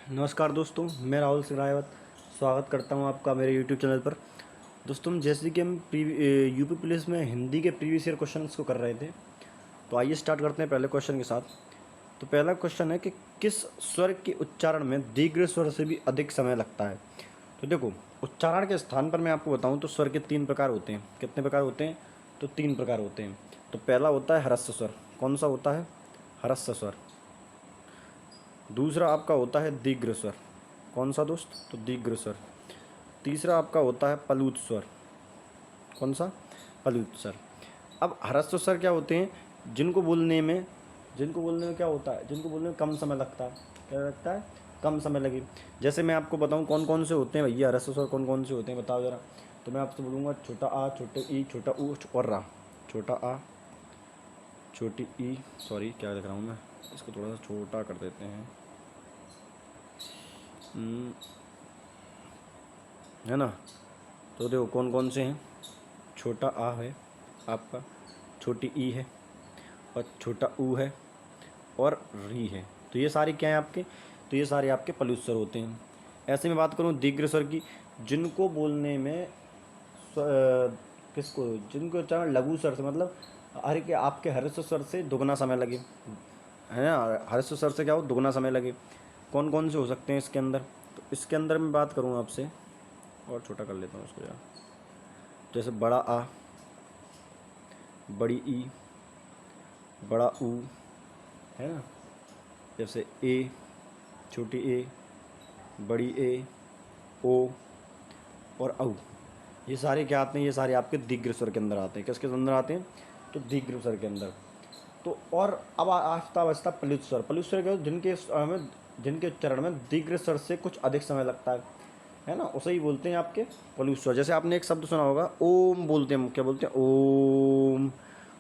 नमस्कार दोस्तों, मैं राहुल सिंह रायवत स्वागत करता हूं आपका मेरे यूट्यूब चैनल पर। दोस्तों, जैसे कि हम यूपी पुलिस में हिंदी के प्रीवियस ईयर क्वेश्चंस को कर रहे थे, तो आइए स्टार्ट करते हैं पहले क्वेश्चन के साथ। तो पहला क्वेश्चन है कि किस स्वर के उच्चारण में दीर्घ स्वर से भी अधिक समय लगता है। तो देखो, उच्चारण के स्थान पर मैं आपको बताऊँ तो स्वर के 3 प्रकार होते हैं। कितने प्रकार होते हैं? तो 3 प्रकार होते हैं। तो पहला होता है ह्रस्व स्वर। कौन सा होता है? ह्रस्व स्वर। दूसरा आपका होता है दीर्घ स्वर। कौन सा दोस्त? तो दीर्घ स्वर। तीसरा आपका होता है प्लुत स्वर। कौन सा? प्लुत स्वर। अब ह्रस्व स्वर क्या होते हैं? जिनको बोलने में क्या होता है? जिनको बोलने में कम समय लगता है। क्या लगता है? कम समय लगे। जैसे मैं आपको बताऊं कौन कौन से होते हैं भैया ह्रस्व स्वर, कौन कौन से होते हैं बताओ ज़रा। तो मैं आपसे बोलूँगा छोटा आ, छोटे ई, छोटा ऊ और रा। छोटा आ, छोटी ई, सॉरी क्या लिख रहा हूँ मैं, इसको थोड़ा सा छोटा कर देते हैं, है ना। तो देखो कौन कौन से हैं। छोटा आ है आपका, छोटी ई है और छोटा ऊ है और री है। तो ये सारे क्या हैं आपके? तो ये सारे आपके प्लुत स्वर होते हैं। ऐसे में बात करूँ दीर्घ स्वर की, जिनको बोलने में किसको, जिनको उच्चारण लघु स्वर से, मतलब हर के आपके ह्रस्व स्वर से दुगना समय लगे, है ना। ह्रस्व स्वर से क्या हो? दुगना समय लगे। कौन कौन से हो सकते हैं इसके अंदर? तो इसके अंदर मैं बात करूँ आपसे, और छोटा कर लेता हूँ उसको यार। जैसे बड़ा आ, बड़ी ई, बड़ा ऊ, है ना। जैसे ए, छोटी ए, बड़ी ए, ओ और औ। ये सारे क्या आते हैं? ये सारे आपके दीर्घ स्वर के अंदर आते हैं। किसके अंदर आते हैं? तो दीर्घ स्वर के अंदर। तो और अब आहिस्ता आहिस्ता प्लुत स्वर। प्लुत स्वर क्या होता है? जिनके उच्चारण में दीर्घ स्वर से कुछ अधिक समय लगता है ना, उसे ही बोलते हैं आपके प्लुत स्वर। जैसे आपने एक शब्द सुना होगा, ओम बोलते हैं हम। क्या बोलते हैं? ओम।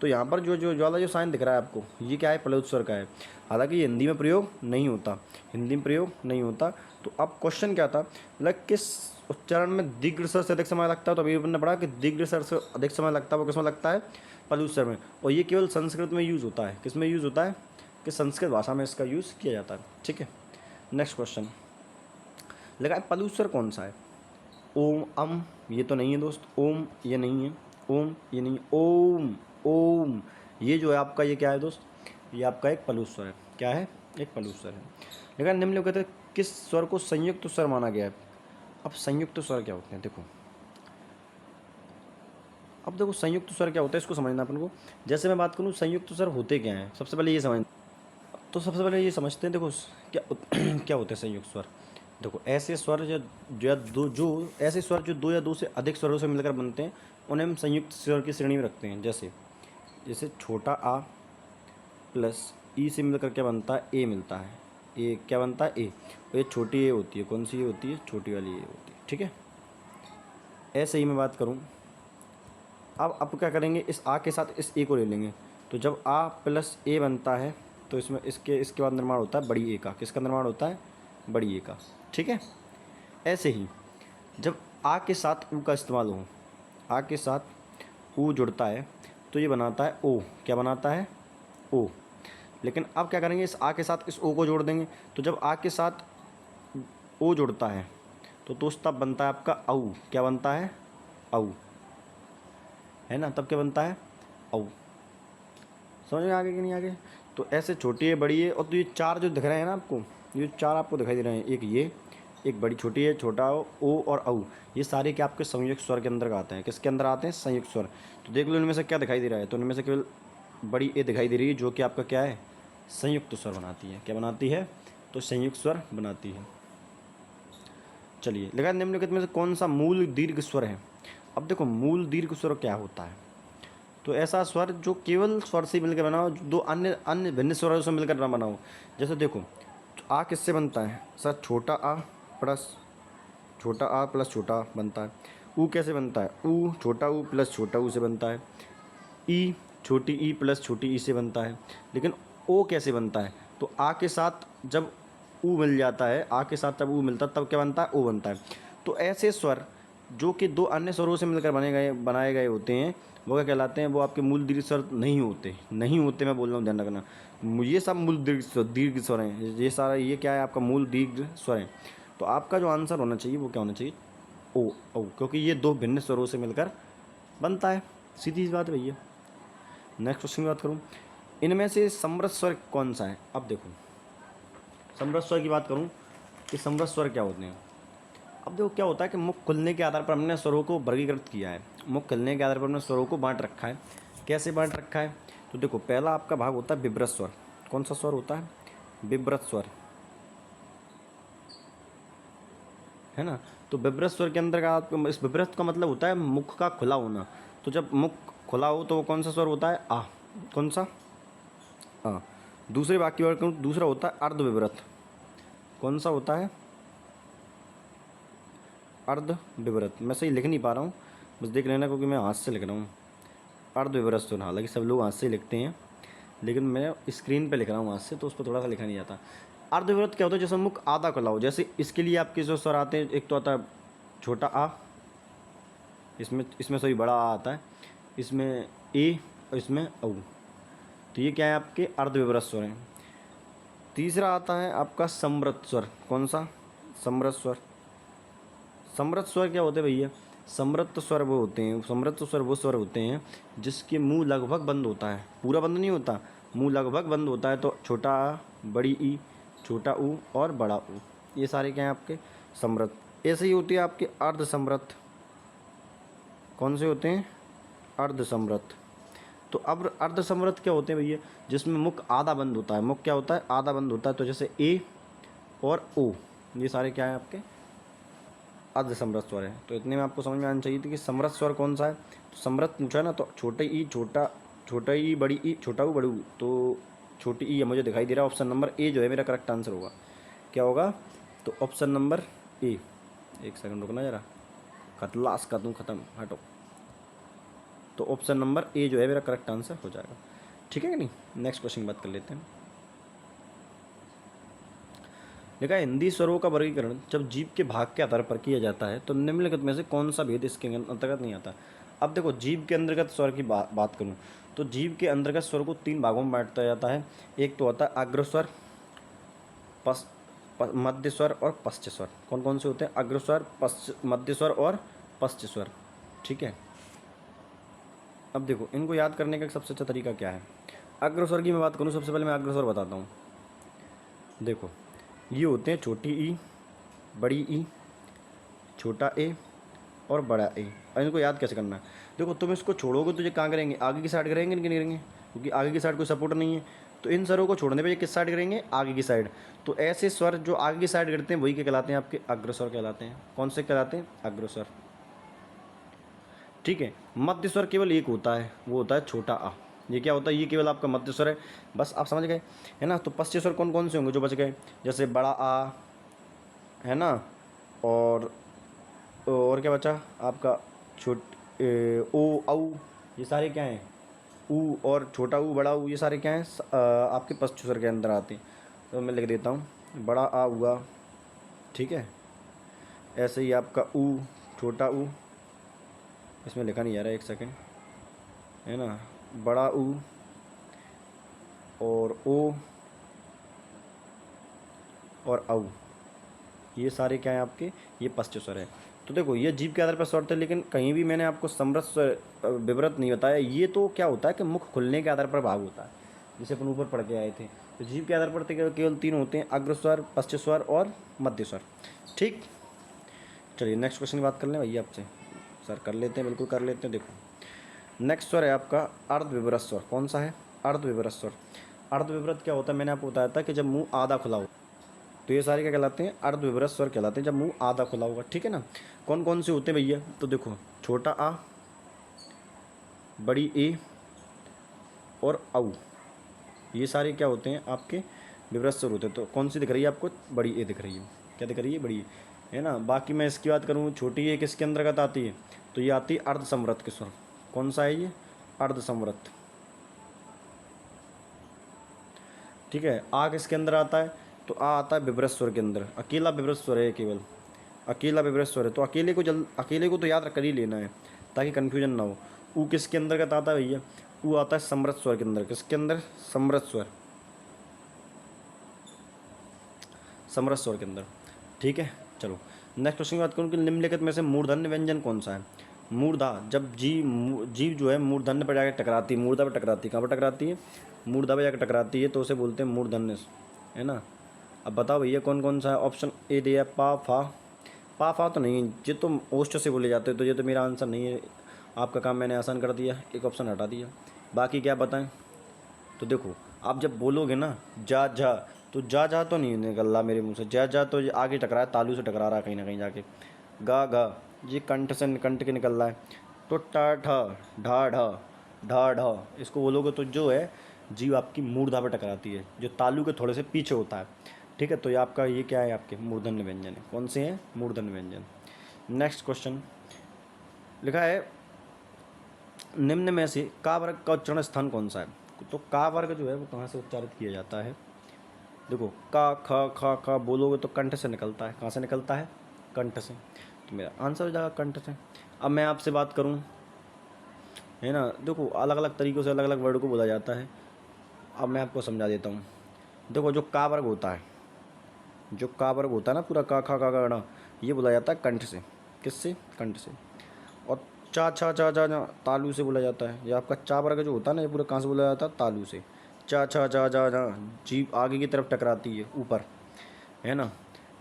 तो यहाँ पर जो जो वाला जो साइन दिख रहा है आपको, ये क्या है? प्लुत स्वर का है। हालांकि ये हिंदी में प्रयोग नहीं होता, हिंदी में प्रयोग नहीं होता। तो अब क्वेश्चन क्या था, मतलब किस उच्चारण में दीर्घ स्वर से अधिक समय लगता है? तो अभी अपन ने पढ़ा कि दीर्घ स्वर से अधिक समय लगता है, वो किसमें लगता है? प्लुत स्वर में। और ये केवल संस्कृत में यूज़ होता है। किस में यूज़ होता है? कि संस्कृत भाषा में इसका यूज़ किया जाता है। ठीक है, नेक्स्ट क्वेश्चन लगा है, प्लुत स्वर कौन सा है? ओम, अम, ये तो नहीं है दोस्त। ओम ये नहीं है, ओम ये नहीं है, ओम, ओम ये जो है आपका, ये क्या है दोस्त? ये आपका एक प्लुत स्वर है। क्या है? एक प्लुत स्वर है। लेकिन निम्नलिखित किस स्वर को संयुक्त स्वर माना गया है? अब संयुक्त स्वर क्या होते हैं? देखो संयुक्त स्वर क्या होता है, इसको समझना अपन को। जैसे मैं बात करूँ संयुक्त स्वर होते क्या हैं, सबसे पहले ये समझ, तो सबसे पहले ये समझते हैं। देखो क्या क्या होते हैं संयुक्त स्वर। देखो ऐसे स्वर जो ऐसे स्वर जो दो या दो से अधिक स्वरों से मिलकर बनते हैं, उन्हें हम संयुक्त स्वर की श्रेणी में रखते हैं। जैसे जैसे छोटा आ प्लस ई से मिलकर क्या बनता है? ए मिलता है। ए क्या बनता है? ए। और ये छोटी ए होती है। कौन सी ए होती है? छोटी वाली ए होती है। ठीक है, ऐसे ही मैं बात करूँ, अब क्या करेंगे, इस आ के साथ इस ए को ले लेंगे। तो जब आ प्लस ए बनता है, तो इसमें इसके बाद निर्माण होता है बड़ी ए का। किसका निर्माण होता है? बड़ी ए का। ठीक है, ऐसे ही जब आ के साथ ऊ का इस्तेमाल हो, आ के साथ ऊ जुड़ता है, तो ये बनाता है ओ। क्या बनाता है? ओ। लेकिन अब क्या करेंगे, इस आ के साथ इस ओ को जोड़ देंगे। तो जब आ के साथ ओ जुड़ता है, तो दोस्त तब बनता है आपका औ। क्या बनता है? औ, है ना। तब क्या बनता है? औ। समझ में आगे कि नहीं आगे? तो ऐसे छोटी है, बड़ी है, और तो ये चार जो दिख रहे हैं ना आपको, ये चार आपको दिखाई दे रहे हैं, एक ये, एक बड़ी छोटी है, छोटा ओ और औ, ये सारे क्या आपके संयुक्त स्वर के अंदर आते हैं। किसके अंदर आते हैं? संयुक्त स्वर। तो देख लो इनमें से क्या दिखाई दे रहा है। तो इनमें से केवल बड़ी ए दिखाई दे रही है, जो कि आपका क्या है? संयुक्त स्वर बनाती है। क्या बनाती है? तो संयुक्त स्वर बनाती है। चलिए, लगा निम्नलिखित में से कौन सा मूल दीर्घ स्वर है? अब देखो मूल दीर्घ स्वर क्या होता है। तो ऐसा स्वर जो केवल स्वर से मिलकर बना हो, दो अन्य अन्य भिन्न स्वरों से मिलकर ना बना हो। जैसे देखो, आ किससे बनता है? सर छोटा आ प्लस छोटा आ प्लस छोटा बनता है। ऊ कैसे बनता है? ऊ छोटा ऊ प्लस छोटा ऊ से बनता है। ई छोटी ई प्लस छोटी ई से बनता है। लेकिन ओ कैसे बनता है? तो आ के साथ जब ऊ मिल जाता है, आ के साथ जब ऊ मिलता है, तब क्या बनता है? ओ बनता है। तो ऐसे स्वर जो कि दो अन्य स्वरों से मिलकर बनाए गए होते हैं, वो क्या कहलाते हैं? वो आपके मूल दीर्घ स्वर नहीं होते, मैं बोल रहा हूँ, ध्यान रखना। ये सब मूल दीर्घ स्वर हैं, ये सारा ये क्या है? आपका मूल दीर्घ स्वर है। तो आपका जो आंसर होना चाहिए वो क्या होना चाहिए? ओ ओ, क्योंकि ये दो भिन्न स्वरों से मिलकर बनता है, सीधी सी बात है भैया। नेक्स्ट क्वेश्चन की बात करूँ, इनमें से समृद्ध स्वर कौन सा है? अब देखो, समृद्ध स्वर की बात करूँ कि समृद्ध स्वर क्या होते हैं। अब देखो क्या होता है कि मुख खुलने के आधार पर हमने स्वरों को वर्गीकृत किया है। मुख खुलने के आधार पर हमने स्वरों को बांट रखा है। कैसे बांट रखा है? तो देखो, पहला आपका भाग होता है विब्रत स्वर। कौन सा स्वर होता है? विब्रत स्वर, है ना। तो विब्रत स्वर के अंदर का आपको, इस विब्रत का मतलब होता है मुख का खुला होना। तो जब मुख खुला हो तो वो कौन सा स्वर होता है? आ। कौन सा? आ। दूसरे भाग की बात करूँ, दूसरा होता है अर्ध विब्रत। कौन सा होता है? अर्ध विवृत। मैं सही लिख नहीं पा रहा हूँ, बस देख लेना, क्योंकि मैं हाथ से लिख रहा हूँ। अर्ध विवृत स्वर, हालांकि सब लोग हाथ से लिखते हैं, लेकिन मैं स्क्रीन पे लिख रहा हूँ हाथ से, तो उस पर थोड़ा सा लिखा नहीं जाता। अर्ध विवृत क्या होता है? जैसे मुख आधा खुला हो। जैसे इसके लिए आपके जो स्वर आते हैं, एक तो आता है छोटा आ, इसमें सॉरी बड़ा आ आता है, इसमें ए और इसमें औ। तो ये क्या है? आपके अर्ध विवृत स्वर हैं। तीसरा आता है आपका समृद्ध स्वर। कौन सा? समृद्ध स्वर। समृद्ध स्वर क्या होते हैं भैया? समृद्ध स्वर वो होते हैं, समृद्ध स्वर वो स्वर होते हैं जिसके मुंह लगभग बंद होता है, पूरा बंद नहीं होता, मुंह लगभग बंद होता है। तो छोटा आ, बड़ी ई, छोटा ऊ और बड़ा ऊ, ये सारे क्या हैं? आपके समृद्ध। ऐसे ही होती है आपके अर्ध समृद्ध। कौन से होते हैं? अर्ध समृद्ध। तो अब अर्ध समृद्ध क्या होते हैं भैया? जिसमें मुख आधा बंद होता है। मुख क्या होता है? आधा बंद होता है। तो जैसे ए और ओ, ये सारे क्या है? आपके अर्ध समृद्ध स्वर है। तो इतने में आपको समझ में आना चाहिए थी कि समृद्ध स्वर कौन सा है। तो समृद्ध पूछा ना, तो छोटे ई छोटा ई, बड़ी ई, छोटा ऊ, बड़ी ऊ। तो छोटी ई है, मुझे दिखाई दे रहा है। ऑप्शन नंबर ए जो है मेरा करेक्ट आंसर होगा। क्या होगा? तो ऑप्शन नंबर ए। एक सेकंड रुकना जरा, खतलास कर दूँ, ख़त्म, हटो। तो ऑप्शन नंबर ए जो है मेरा करेक्ट आंसर हो जाएगा। ठीक है कि नहीं? नेक्स्ट क्वेश्चन की बात कर लेते हैं। देखा, हिंदी स्वरों का वर्गीकरण जब जीव के भाग के आधार पर किया जाता है तो निम्नलिखित में से कौन सा भेद इसके अंतर्गत नहीं आता? अब देखो, जीव के अंतर्गत स्वर की बात करूँ तो जीव के अंतर्गत स्वर को तीन भागों में बांटा जाता है। एक तो होता है अग्रस्वर, मध्य स्वर और पश्च स्वर। कौन कौन से होते हैं? अग्रस्वर, मध्य स्वर और पश्च स्वर। ठीक है। अब देखो, इनको याद करने का सबसे अच्छा तरीका क्या है? अग्रस्वर की मैं बात करूँ, सबसे पहले मैं अग्रस्वर बताता हूँ। देखो, ये होते हैं छोटी ई, बड़ी ई, छोटा ए और बड़ा ए। और इनको याद कैसे करना है? देखो, तुम इसको छोड़ोगे तो ये कहाँ करेंगे? आगे की साइड करेंगे कि नहीं करेंगे? क्योंकि आगे की साइड कोई सपोर्ट नहीं है। तो इन स्वरों को छोड़ने पे ये किस साइड करेंगे? आगे की साइड। तो ऐसे स्वर जो आगे की साइड करते हैं वही क्या कहलाते हैं? आपके अग्रस्वर कहलाते हैं। कौन से कहलाते हैं? अग्रस्वर। ठीक है। मध्य स्वर केवल एक होता है, वो होता है छोटा आ। ये क्या होता है? ये केवल आपका मध्य स्वर है। बस आप समझ गए, है ना। तो पश्च स्वर कौन कौन से होंगे जो बच गए? जैसे बड़ा आ, है ना, और क्या बचा आपका? ओ औ, ये सारे क्या हैं? ऊ और छोटा ऊ, बड़ा ऊ, ये सारे क्या हैं? आपके पश्च स्वर के अंदर आते हैं। तो मैं लिख देता हूँ, बड़ा आ हुआ, ठीक है। ऐसे ही आपका ऊ, छोटा ऊ, इसमें लिखा नहीं जा रहा है, एक सेकंड, है ना, बड़ा ऊ और ओ और औ, ये सारे क्या हैं आपके? ये पश्च स्वर है। तो देखो, ये जीभ के आधार पर स्वर थे, लेकिन कहीं भी मैंने आपको समृद्ध स्वर विवृत नहीं बताया। ये तो क्या होता है कि मुख खुलने के आधार पर भाग होता है, जिसे अपन ऊपर पढ़ के आए थे। तो जीभ के आधार पर केवल तीन होते हैं, अग्रस्वर, पश्च स्वर और मध्य स्वर। ठीक। चलिए नेक्स्ट क्वेश्चन की बात कर लें भैया आपसे। सर कर लेते हैं, बिल्कुल कर लेते हैं। देखो, नेक्स्ट स्वर है आपका अर्ध विवृत स्वर। कौन सा है? अर्ध विवृत स्वर। अर्ध विवृत क्या होता है? मैंने आपको बताया था कि जब मुंह आधा खुला हो, तो ये सारे क्या कहलाते हैं? अर्ध विवृत स्वर कहलाते हैं, जब मुंह आधा खुला होगा। ठीक है ना। कौन कौन से होते हैं भैया? तो देखो, छोटा आ, बड़ी ए और औ, ये सारे क्या होते हैं? आपके विवृत स्वर होते हैं। तो कौन सी दिख रही है आपको? बड़ी ए दिख रही है। क्या दिख रही है? बड़ी ए, है ना। बाकी मैं इसकी बात करूँ, छोटी ए किसके अंतर्गत आती है? तो ये आती है अर्ध समृद्ध के स्वर। कौन सा है ये? अर्ध समृद्ध। ठीक है। आ किसके अंदर आता है? तो आ आता है विवृत स्वर के अंदर, अकेला विवृत स्वर है केवल। अकेला विभ्रत स्वर है तो अकेले को तो याद कर ही लेना है ताकि कन्फ्यूजन ना हो। ऊ किसके अंतर्गत आता है भैया? ऊ आता है समृत स्वर के अंदर। किसके अंदर? समृत स्वर, समरस स्वर के अंदर। ठीक है, चलो नेक्स्ट क्वेश्चन की बात करूँ कि निम्नलिखित में से मूर्धन्य व्यंजन कौन सा है? मूर्धा, जब जीव जो है मूर्धन्य पर जाकर टकराती है, मूर्धा पर टकराती है। कहाँ पर टकराती है? मूर्धा पर जाकर टकराती है तो उसे बोलते हैं मूर्धन्य, है ना। अब बताओ भैया कौन कौन सा है? ऑप्शन ए दिया पा फा। पा फा तो नहीं, ये तो ओष्ठ से बोले जाते हैं, तो ये तो मेरा आंसर नहीं है। आपका काम मैंने आसान कर दिया, एक ऑप्शन हटा दिया। बाकी क्या बताएं? तो देखो आप जब बोलोगे ना जा जा, तो जा तो नहीं निकल रहा मेरे मुंह से, जा तो ये आगे टकरा है, तालू से टकरा रहा है कहीं ना कहीं जाके। गा गा, ये कंठ से कंठ के निकल रहा है। तो टा ठ ढा ढा ढा ढा, इसको बोलोगे तो जो है जीव आपकी मूर्धा पर टकराती है, जो तालू के थोड़े से पीछे होता है। ठीक है, तो ये आपका ये क्या है? आपके मूर्धन्य व्यंजन है। कौन से हैं? मूर्धन्य व्यंजन। नेक्स्ट क्वेश्चन लिखा है निम्न में से का वर्ग का उच्चारण स्थान कौन सा है? तो का वर्ग जो है वो कहाँ से उच्चारित किया जाता है? देखो का ख ख ख बोलोगे तो कंठ से निकलता है। कहाँ से निकलता है? कंठ से। तो मेरा आंसर हो जाएगा कंठ से। अब मैं आपसे बात करूँ, है ना, देखो अलग अलग तरीक़ों से अलग अलग वर्ड को बोला जाता है। अब मैं आपको समझा देता हूँ। देखो जो का वर्ग होता है, जो का वर्ग होता है ना पूरा का खा का गणा, ये बोला जाता है कंठ से। किससे? कंठ से। और चा छा चा जा जा तालू से बोला जाता है। ये आपका चा वर्ग जो होता है ना, ये पूरा कहाँ से बोला जाता है? तालू से। चा छा जा जा जा, जीभ आगे की तरफ टकराती है ऊपर, है ना।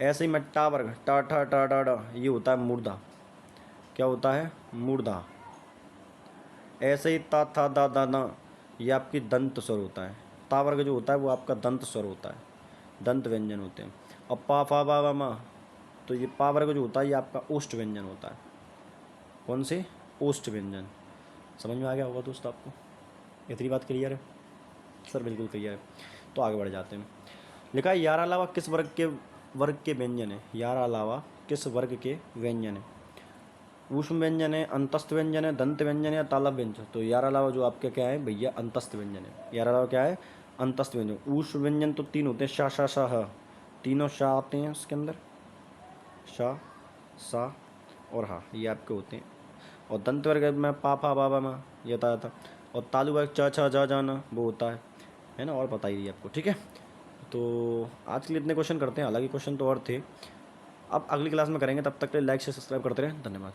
ऐसे ही मैं टा वर्ग टा ठा टा डा डा, ये होता है मूर्धा। क्या होता है? मूर्धा। ऐसे ही ता था दा दा ना, ये आपकी दंत स्वर होता है। ता वर्ग जो होता है वो आपका दंत स्वर होता है, दंत व्यंजन होते हैं। और पा फा बा बा मा, तो ये पा वर्ग जो होता है ये आपका ओष्ठ व्यंजन होता है। कौन से? ओष्ठ व्यंजन। समझ में आ गया होगा दोस्त आपको? इतनी बात क्लियर है? सर बिल्कुल क्लियर है। तो आगे बढ़ जाते हैं। लिखा है यार अलावा किस वर्ग के व्यंजन है? यार अलावा किस वर्ग के व्यंजन है? ऊष्म व्यंजन है, अंतस्थ व्यंजन है, दंत व्यंजन है या तालव्य व्यंजन? तो यार अलावा जो आपके क्या है भैया? अंतस्थ व्यंजन है। यार अलावा क्या है? अंतस्थ व्यंजन। ऊष्म व्यंजन तो 3 होते हैं, शा शा शा ह, तीनों शा आते हैं उसके अंदर, शा सा और हा, ये आपके होते हैं। और दंत वर्ग में पा फा बा बा मा, ये बताया था। और तालु वर्ग च छ जा जाना, वो होता है ना। और बता ही दिया आपको। ठीक है, तो आज के लिए इतने क्वेश्चन करते हैं, हालांकि क्वेश्चन तो और थे। अब अगली क्लास में करेंगे, तब तक के लिए लाइक से सब्सक्राइब करते रहें। धन्यवाद।